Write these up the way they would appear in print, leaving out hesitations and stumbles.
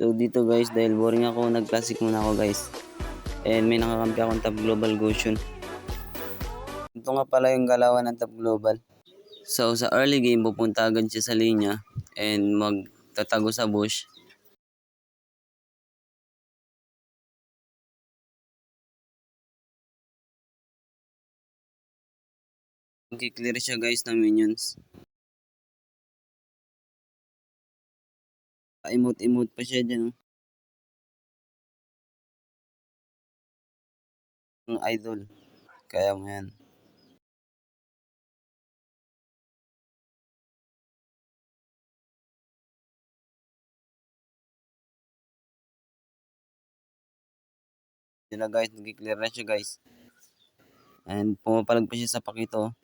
So dito guys, dahil boring ako, nag-classic muna ako guys. And may nakakampi akong Top Global Goshen. Ito nga pala yung galawan ng Top Global. So sa early game, pupunta agad siya sa linya and magtatago sa bush. Mag-clear siya guys ng minions. Emote pa siya dyan. Ang idol. Kaya mo yan. Sila guys, nag-clear na siya guys. And pumapalag pa siya sa pakito.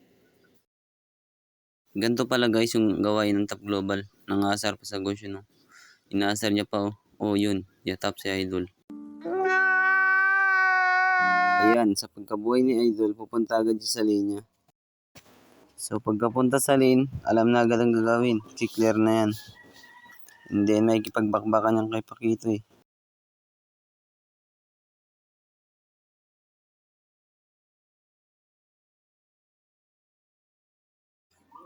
Ganito pala guys yung gawain ng Top Global. Nangasar pa sa Goshen. No? Inaasar niya pa. Oh yun, yatap si Idol. Ayan, sa pagkabuhay ni Idol, pupunta agad siya sa linya. So pagkapunta sa lane, alam na agad ang gagawin. Si-clear na yan. Hindi may kipagbakbakan yan kay Pakito eh.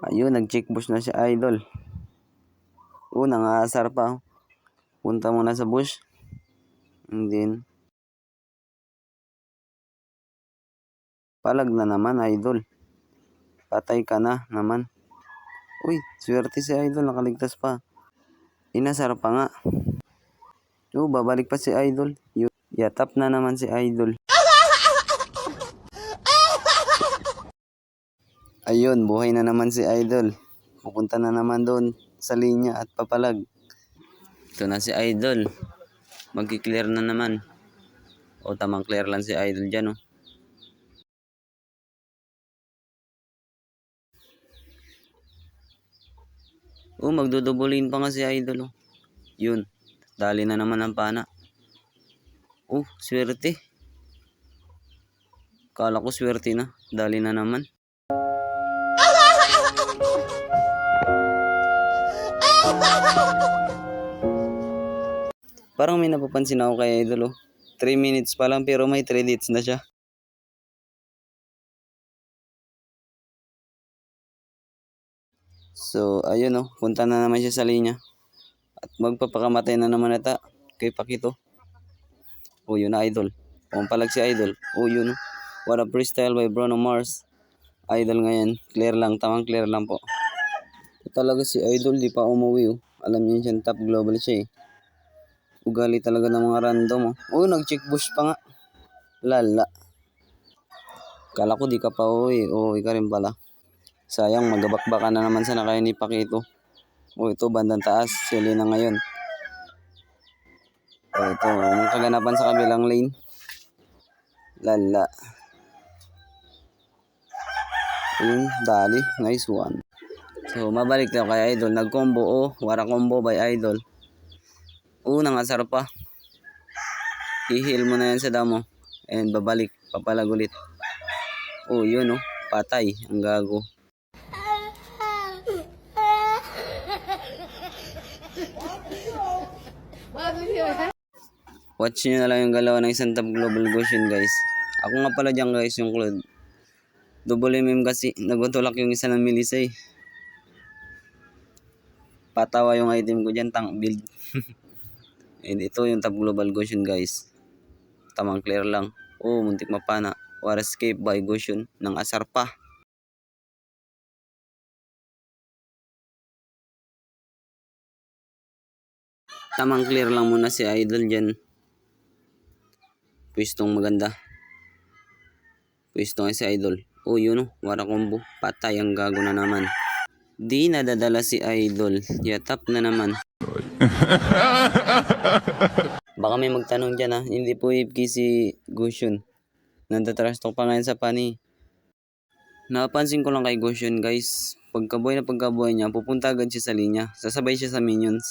Ayun, nag-check bush na si Idol. Nangasar pa. Punta muna sa bush. And then, palag na naman, Idol. Patay ka na naman. Uy, swerte si Idol, nakaligtas pa. Inasar pa nga. Babalik pa si Idol. Yatap na naman si Idol. Ayun, buhay na naman si Idol. Pupunta na naman doon sa linya at papalag. Ito na si Idol. Mag-clear na naman. Tamang clear lang si Idol dyan. Magdudubulin pa nga si Idol. Yun, dali na naman ang pana. Swerte. Kala ko swerte na. Dali na naman. Parang may napapansin ako kay Idol. 3 minutes pa lang pero may 3 hits na siya. So ayun punta na naman siya sa linya. At magpapakamatay na naman ata kay Pakito. Yun na Idol. Pumapalag si Idol. Yun. What a freestyle by Bruno Mars. Idol ngayon. Clear lang. Tamang clear lang po. Talaga si Idol di pa umuwi. Alam niya siya Top Global siya eh. Ugali talaga ng mga random. Nag-check bush pa nga. Lala. Kala ko di ka pa uwi. Ikaw rin pala. Sayang, magabakbaka na naman sa nakaya ni Pakito. Ito, bandang taas. Sili na ngayon. Ito, ang kaganapan sa kabilang lane. Lala. Dali. Nice one. So, mabalik tayo kay Idol. Nag-combo. Wara combo by Idol. Nangasar pa. I-heal mo na yan sa damo. And babalik. Papalag ulit. Yun patay. Ang gago. Watch nyo na lang yung galaw ng isang Top Global Goshen guys. Ako nga pala dyan guys yung Claude. Double MM kasi. Nagutulak yung isa ng Melissa eh. Patawa yung item ko dyan. Tank build. And ito yung Top Global Goshen guys. Tamang clear lang. Muntik mapana. War escape by Goshen. Nang asar pa. Tamang clear lang muna si Idol dyan. Pwestong maganda. Pwestong si Idol. Yun wara combo. Patay ang gago na naman. Di nadadala si Idol. Yatap na naman. Baka may magtanong dyan Hindi po IFK si Goshen. Nandatrash talk pa ngayon sa pani. Napansin ko lang kay Goshen guys. Pagkabuhay niya, pupunta agad siya sa linya. Sasabay siya sa minions.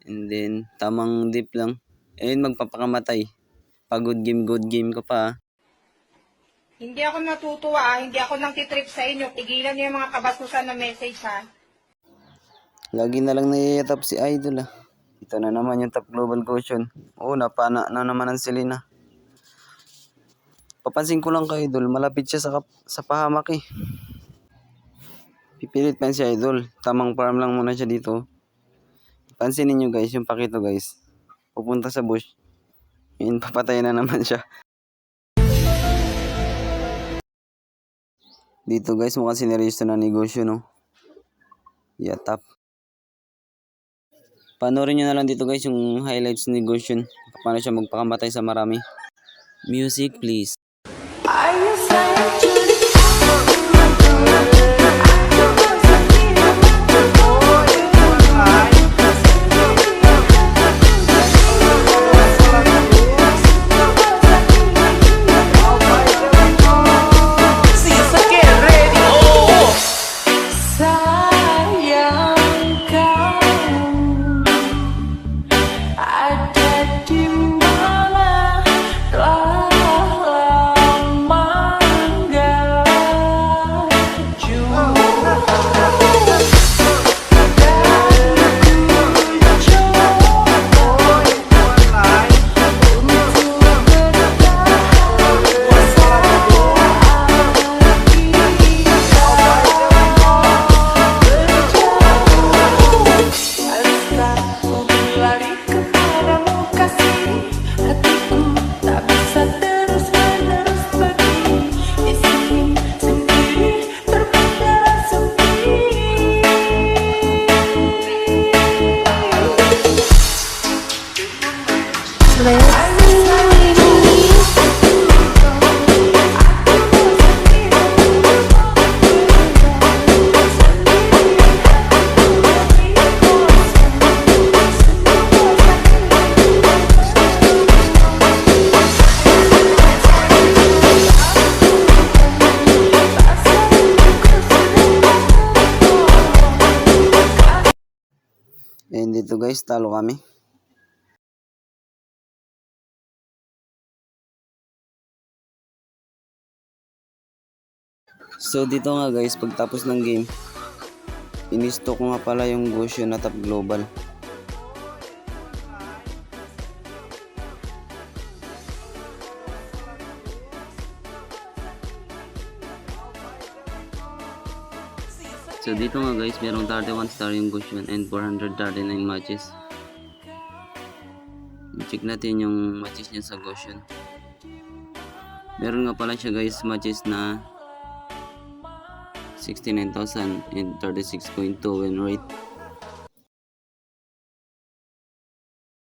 And then, tamang dip lang. And magpapakamatay. Good game ka pa. Hindi ako natutuwa hindi ako nang titrip sa inyo. Tigilan niyo yung mga kabasusan na message Lagi na lang nayayatap si Idol Ito na naman yung top global Goshen. Oo, napana na naman ang Selena. Papansin ko lang kay Idol, malapit siya sa pahamak eh. Pipilit pa si Idol. Tamang farm lang muna siya dito. Pansinin nyo guys, yung pakito guys. Pupunta sa bush. Yun, papatay na naman siya. Dito guys, mukhang sineryoso na negosyo, no? Yatap. Panoorin nyo na lang dito guys yung highlights ni Goshen. Paano siya magpakamatay sa marami. Music please. Are you saying to the sayang kau ada di mana telah lama enggak jumpa lari kepadamu kasih, hatiku tak bisa terus menerus begini. Di sini sendiri terpendam sepi. And dito guys, talo kami. So dito nga guys, pagtapos ng game, inisto ko nga pala yung Goshen na top global. So dito nga guys, merong 31 star yung Goshen and 439 matches. Check natin yung matches niya sa Goshen. Meron nga pala siya guys matches na 69,000 and 36.2 win rate.